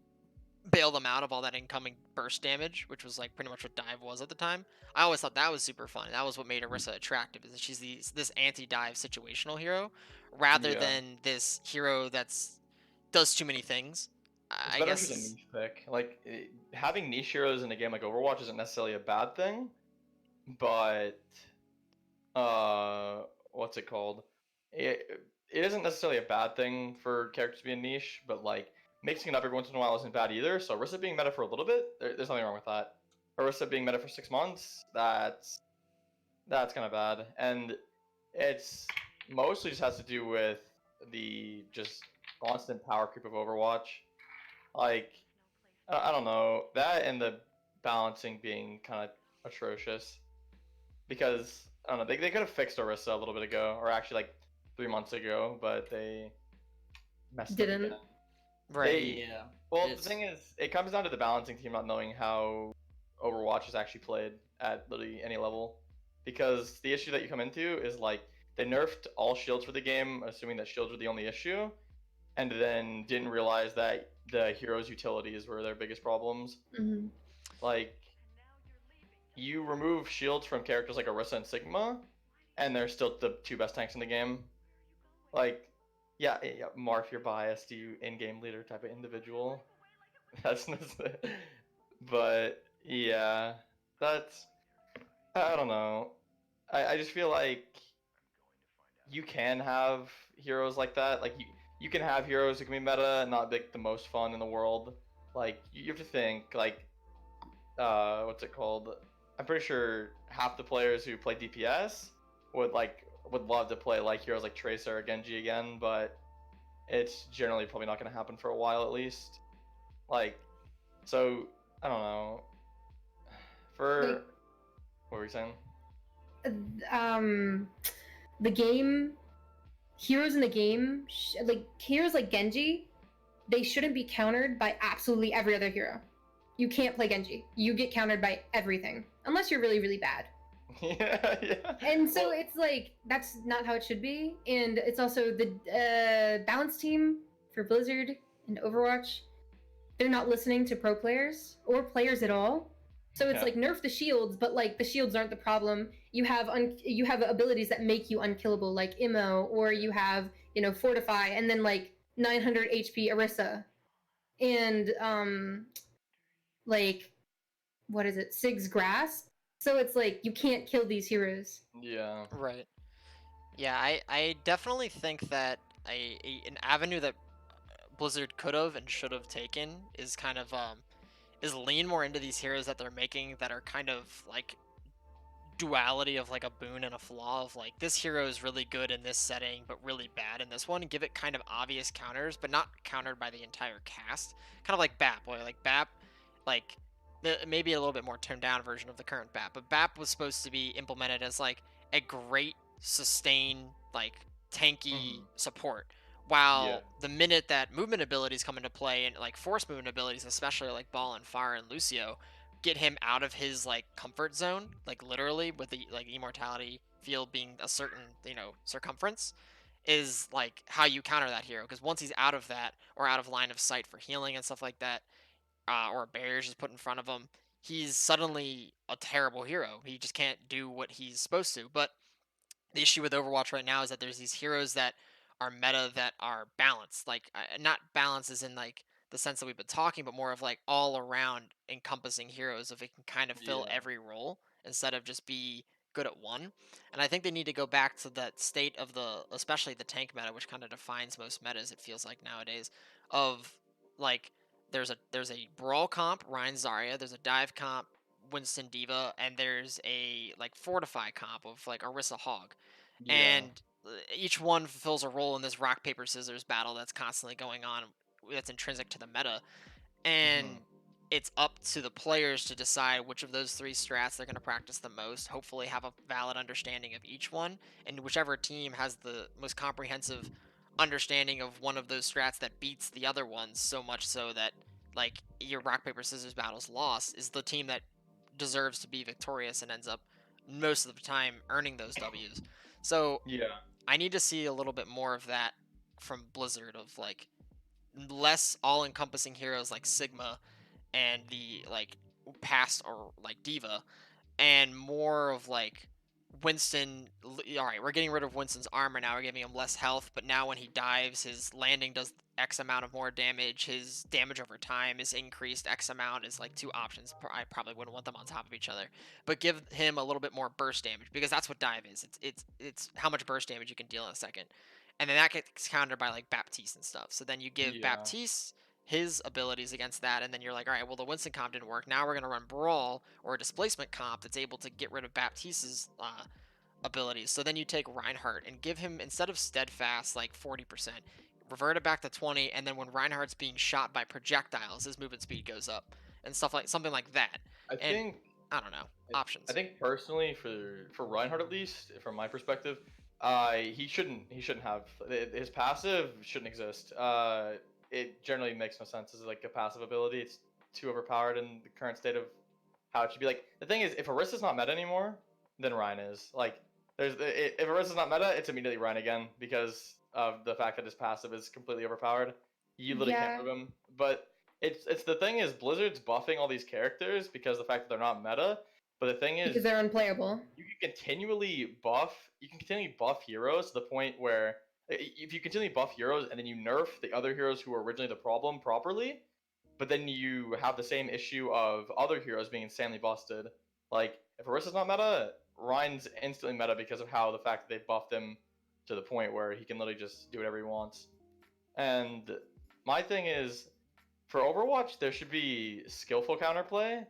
bail them out of all that incoming burst damage, which was like pretty much what dive was at the time. I always thought that was super fun. That was what made Orisa attractive, is that she's this anti-dive situational hero, rather than this hero does too many things. I guess It's a niche pick. Like, having niche heroes in a game like Overwatch isn't necessarily a bad thing, but what's it called? It isn't necessarily a bad thing for characters to be a niche, but like mixing it up every once in a while isn't bad either. So Orisa being meta for a little bit, there's nothing wrong with that. Orisa being meta for 6 months, that's kind of bad, and it's mostly just has to do with the just constant power creep of Overwatch. Like, I don't know, that and the balancing being kind of atrocious, because I don't know, they could have fixed Orisa a little bit ago, or actually like 3 months ago, but they messed up again. Right. Well, the thing is, it comes down to the balancing team not knowing how Overwatch is actually played at literally any level. Because the issue that you come into is like, they nerfed all shields for the game, assuming that shields were the only issue, and then didn't realize that the heroes' utilities were their biggest problems. Mm-hmm. Like, you remove shields from characters like Orisa and Sigma, and they're still the 2 best tanks in the game. Like, yeah, Mark, you're biased, you in-game leader type of individual. That's but yeah, that's, I don't know. I just feel like you can have heroes like that. Like, you can have heroes who can be meta and not like the most fun in the world. Like, you have to think, like, what's it called? I'm pretty sure half the players who play DPS would love to play like heroes like Tracer or Genji again, but it's generally probably not going to happen for a while at least. Like, so I don't know. What were you saying? The game, heroes in the game, like heroes like Genji, they shouldn't be countered by absolutely every other hero. You can't play Genji. You get countered by everything, unless you're really, really bad. Yeah. And so Well, it's like that's not how it should be. And it's also the balance team for Blizzard and Overwatch. They're not listening to pro players or players at all. So it's yeah. like nerf the shields, but like the shields aren't the problem. You have you have abilities that make you unkillable, like Immo, or you have Fortify, and then like 900 HP Orisa, and like what is it, Sig's Grasp. So it's like you can't kill these heroes. Yeah. Right. Yeah, I definitely think that an avenue that Blizzard could have and should have taken is kind of is lean more into these heroes that they're making that are kind of like duality of like a boon and a flaw of like this hero is really good in this setting but really bad in this one. Give it kind of obvious counters but not countered by the entire cast, kind of like BAP. Like BAP, like maybe a little bit more toned down version of the current BAP, but BAP was supposed to be implemented as like a great sustain, like tanky support, Yeah. while the minute that movement abilities come into play and like force movement abilities, especially like Ball and Fire and Lucio, get him out of his like comfort zone, like literally with the like immortality field being a certain circumference, is like how you counter that hero. Because once he's out of that or out of line of sight for healing and stuff like that, or barriers just put in front of him, he's suddenly a terrible hero. He just can't do what he's supposed to. But the issue with Overwatch right now is that there's these heroes that are meta that are balanced. Like not balance as in like the sense that we've been talking, but more of like all around encompassing heroes if it can kind of fill Yeah. every role instead of just be good at one. And I think they need to go back to that state of the especially the tank meta, which kind of defines most metas, it feels like nowadays, of like there's a brawl comp, Ryan Zarya, there's a dive comp, Winston Diva, and there's a like fortify comp of like Orisa Hog, Yeah. and each one fulfills a role in this rock paper scissors battle that's constantly going on, that's intrinsic to the meta, and Mhm. it's up to the players to decide which of those three strats they're going to practice the most, hopefully have a valid understanding of each one, and whichever team has the most comprehensive understanding of one of those strats that beats the other ones so much so that like your rock paper scissors battle's lost is the team that deserves to be victorious and ends up most of the time earning those W's. So Yeah. I need to see a little bit more of that from Blizzard, of like less all-encompassing heroes like Sigma and the like past or like Diva, and more of like Winston. All right, we're getting rid of Winston's armor now. We're giving him less health, but now when he dives, his landing does X amount of more damage. His damage over time is increased X amount. Is like two options. I probably wouldn't want them on top of each other, but give him a little bit more burst damage because that's what dive is. It's how much burst damage you can deal in a second, and then that gets countered by like Baptiste and stuff. So then you give Yeah. Baptiste his abilities against that, and then you're like, all right, well the Winston comp didn't work. Now we're gonna run Brawl or a displacement comp that's able to get rid of Baptiste's abilities. So then you take Reinhardt and give him, instead of steadfast like 40%, revert it back to 20, and then when Reinhardt's being shot by projectiles, his movement speed goes up and stuff like something like that. I And think I don't know, I options. think personally for Reinhardt, at least from my perspective, he shouldn't have his passive shouldn't exist. It generally makes no sense as like a passive ability. It's too overpowered in the current state of how it should be. Like the thing is, if Orisa's not meta anymore, then Ryan is. Like if Orisa's not meta, it's immediately Ryan again because of the fact that his passive is completely overpowered. You literally can't Yeah, move him. But it's the thing is Blizzard's buffing all these characters because of the fact that they're not meta. But the thing because is, they're unplayable. you can continually buff heroes to the point where if you continually buff heroes and then you nerf the other heroes who were originally the problem properly, but then you have the same issue of other heroes being insanely busted. Like if Orisa's not meta, Ryan's instantly meta because of how the fact that they buffed him to the point where he can literally just do whatever he wants. And my thing is, for Overwatch, there should be skillful counterplay,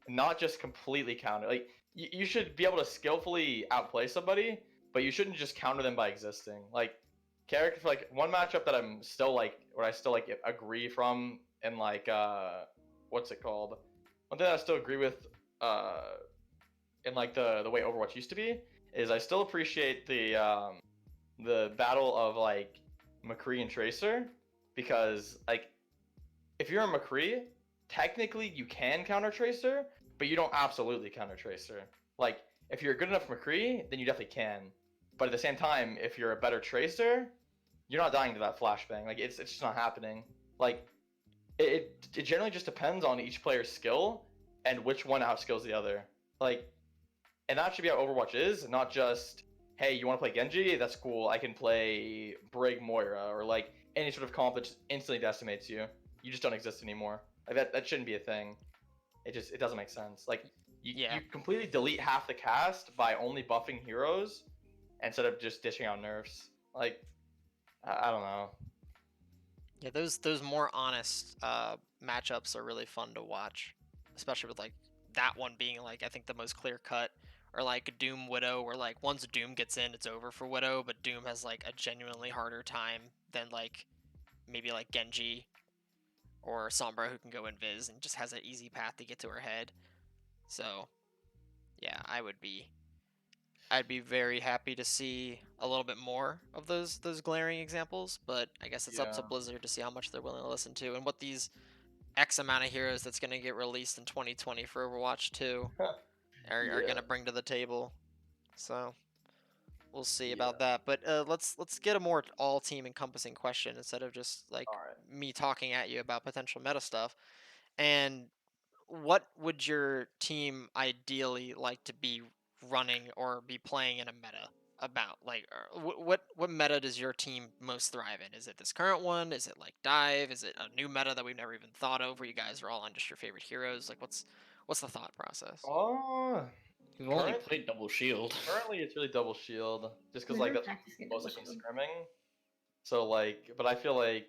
not just completely counter. Like you should be able to skillfully outplay somebody, but you shouldn't just counter them by existing. Like character, like one matchup that I'm still like, where I still like agree from, and like what's it called? One thing that I still agree with in like the way Overwatch used to be is I still appreciate the battle of like McCree and Tracer, because like if you're a McCree, technically you can counter Tracer, but you don't absolutely counter Tracer. Like if you're good enough McCree, then you definitely can. But at the same time, if you're a better tracer, you're not dying to that flashbang. Like it's just not happening. Like it generally just depends on each player's skill and which one outskills the other. Like, and that should be how Overwatch is, not just, hey, you want to play Genji? That's cool. I can play Brig Moira, or like any sort of comp that just instantly decimates you. You just don't exist anymore. Like that shouldn't be a thing. It doesn't make sense. Like you completely delete half the cast by only buffing heroes instead of just dishing out nerfs. Like I don't know. Yeah, those more honest matchups are really fun to watch, especially with like that one being like I think the most clear cut, or like Doom Widow, where like once Doom gets in, it's over for Widow, but Doom has like a genuinely harder time than like maybe like Genji or Sombra, who can go invis and just has an easy path to get to her head. So yeah, I'd be very happy to see a little bit more of those glaring examples, but I guess it's up to Blizzard to see how much they're willing to listen to and what these X amount of heroes that's going to get released in 2020 for Overwatch 2 are going to bring to the table. So we'll see about that. But let's get a more all team encompassing question instead of just like me talking at you about potential meta stuff. And what would your team ideally like to be running or be playing in a meta about? Like, what meta does your team most thrive in? Is it this current one? Is it like dive? Is it a new meta that we've never even thought of, where you guys are all on just your favorite heroes? Like, what's the thought process? Oh, We've only played double shield. Currently, it's really double shield, just because like Never that's practiced mostly double from shield. scrimming. So like, but I feel like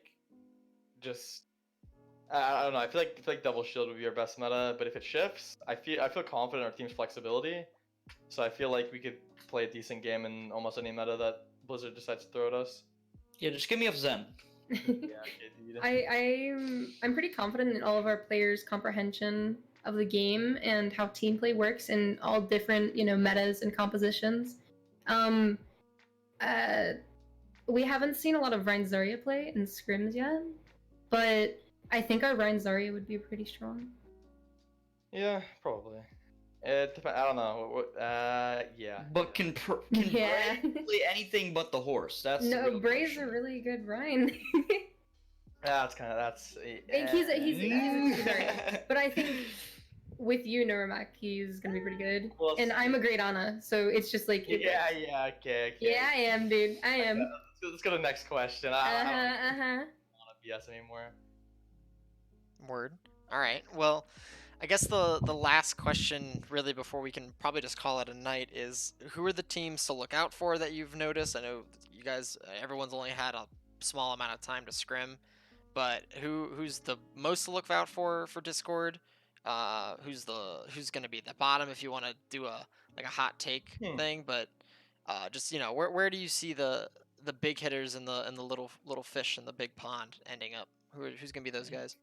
just I don't know. I feel like double shield would be our best meta, but if it shifts, I feel confident in our team's flexibility. So I feel like we could play a decent game in almost any meta that Blizzard decides to throw at us. Yeah, just give me up Zen. I'm pretty confident in all of our players' comprehension of the game and how team play works in all different, metas and compositions. We haven't seen a lot of Rein Zarya play in scrims yet, but I think our Rein Zarya would be pretty strong. Yeah, probably. It depends. I don't know. Yeah. But can Yeah. Bray play anything but the horse? That's the No, real Bray's question. a really good Rein. That's He's but I think with you, Nuramak, he's gonna be pretty good. Well, And I'm a great Ana, so it's just like okay. Yeah, I am, dude. I am. Let's go to the next question. I don't want to BS anymore. Word. All right. Well, I guess the last question, really, before we can probably just call it a night, is who are the teams to look out for that you've noticed? I know you guys, everyone's only had a small amount of time to scrim, but who's the most to look out for Discord? Who's going to be at the bottom if you want to do a hot take thing? But just where do you see the big hitters and the little fish in the big pond ending up? Who's going to be those guys?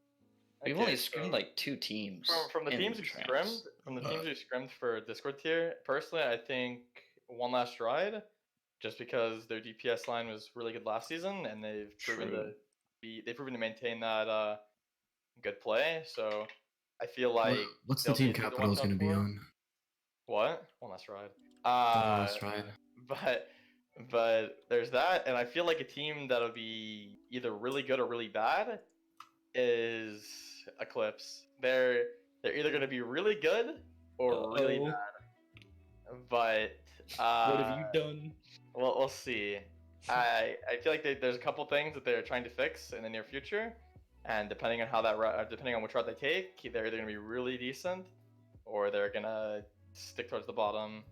We've only scrimmed like 2 teams. From the teams who scrimmed for Discord tier, personally, I think One Last Ride, just because their DPS line was really good last season, and they've proven to maintain that good play. So I feel like what's the team capital is going to be on? What? One Last Ride. One Last Ride. But there's that, and I feel like a team that'll be either really good or really bad is Eclipse. They're either going to be really good or really bad. But what have you done? Well, we'll see. I feel like there's a couple things that they're trying to fix in the near future, and depending on which route they take, they're either going to be really decent or they're going to stick towards the bottom.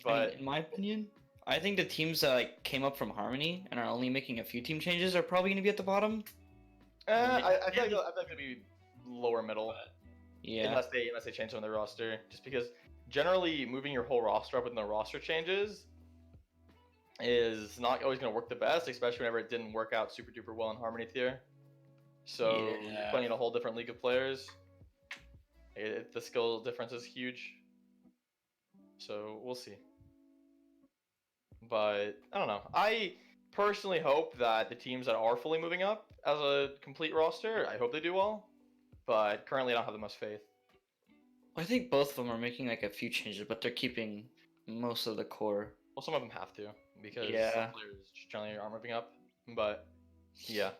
But in my opinion, I think the teams that came up from Harmony and are only making a few team changes are probably going to be at the bottom. I feel like it'll be lower middle. Yeah. Unless they change some of their roster, just because generally moving your whole roster up with no roster changes is not always going to work the best, especially whenever it didn't work out super duper well in Harmony tier. So playing in a whole different league of players, the skill difference is huge. So we'll see. But I don't know. I personally hope that the teams that are fully moving up as a complete roster, I hope they do well. But currently I don't have the most faith. I think both of them are making like a few changes, but they're keeping most of the core. Well, some of them have to because Yeah. some players just generally aren't moving up. But yeah,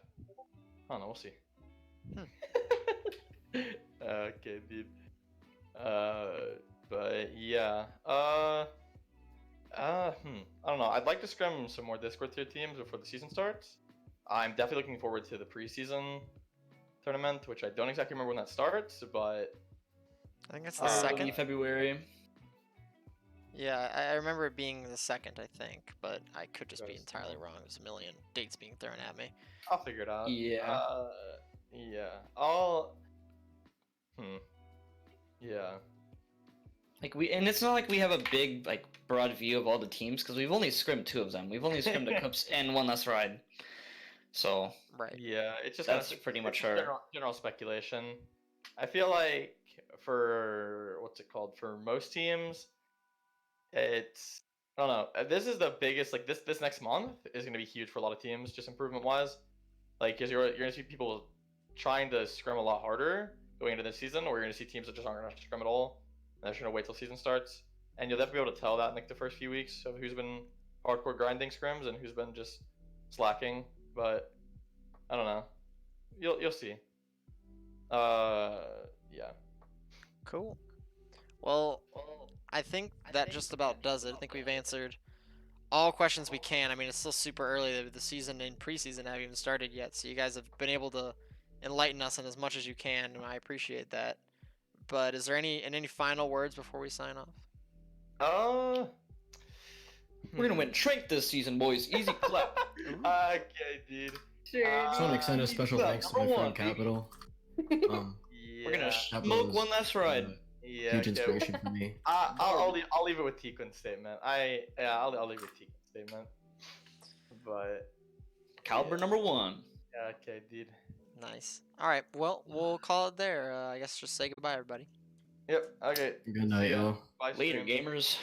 I don't know. We'll see. Okay, dude. But yeah. I don't know. I'd like to scrim some more Discord tier teams before the season starts. I'm definitely looking forward to the preseason tournament, which I don't exactly remember when that starts, but I think it's the Early second. Early February. Yeah, I remember it being the second, I think, but I could just be Guys, entirely wrong. There's a million dates being thrown at me. I'll figure it out. Yeah. Yeah. I'll. Yeah. Like and it's not like we have a big like broad view of all the teams because we've only scrimmed 2 of them. We've only scrimmed the Cups and one last ride. So Right. Yeah, it's just That's kinda, pretty it's much just our- general speculation. I feel like for what's it called, for most teams, it's I don't know. This is the biggest like this next month is going to be huge for a lot of teams, just improvement wise. Like, because you're going to see people trying to scrim a lot harder going into this season, or you're going to see teams that just aren't going to scrim at all. And they're just going to wait till season starts, and you'll definitely be able to tell that in like the first few weeks of who's been hardcore grinding scrims and who's been just slacking. But I don't know. You'll see. Yeah. Cool. Well, I think that just about does it. I think we've answered all questions we can. I mean, it's still super early. The season and preseason haven't even started yet, so you guys have been able to enlighten us in as much as you can, and I appreciate that. But is there any final words before we sign off? We're gonna win Trank this season, boys. Easy clap. Okay, dude. Sure. Uh, Just want to extend a special so, thanks to number my one, friend baby. Capital. Yeah. We're gonna Capital smoke is, one last ride. Yeah. huge okay. inspiration for me. I'll leave it with Tiquin's statement. I'll leave it with Tiquin's statement. But Caliber number 1. yeah, okay, dude. Nice. All right. Well, we'll call it there. I guess just say goodbye, everybody. Yep. Okay. Good night, See ya. y'all. Bye, Later, stream. gamers.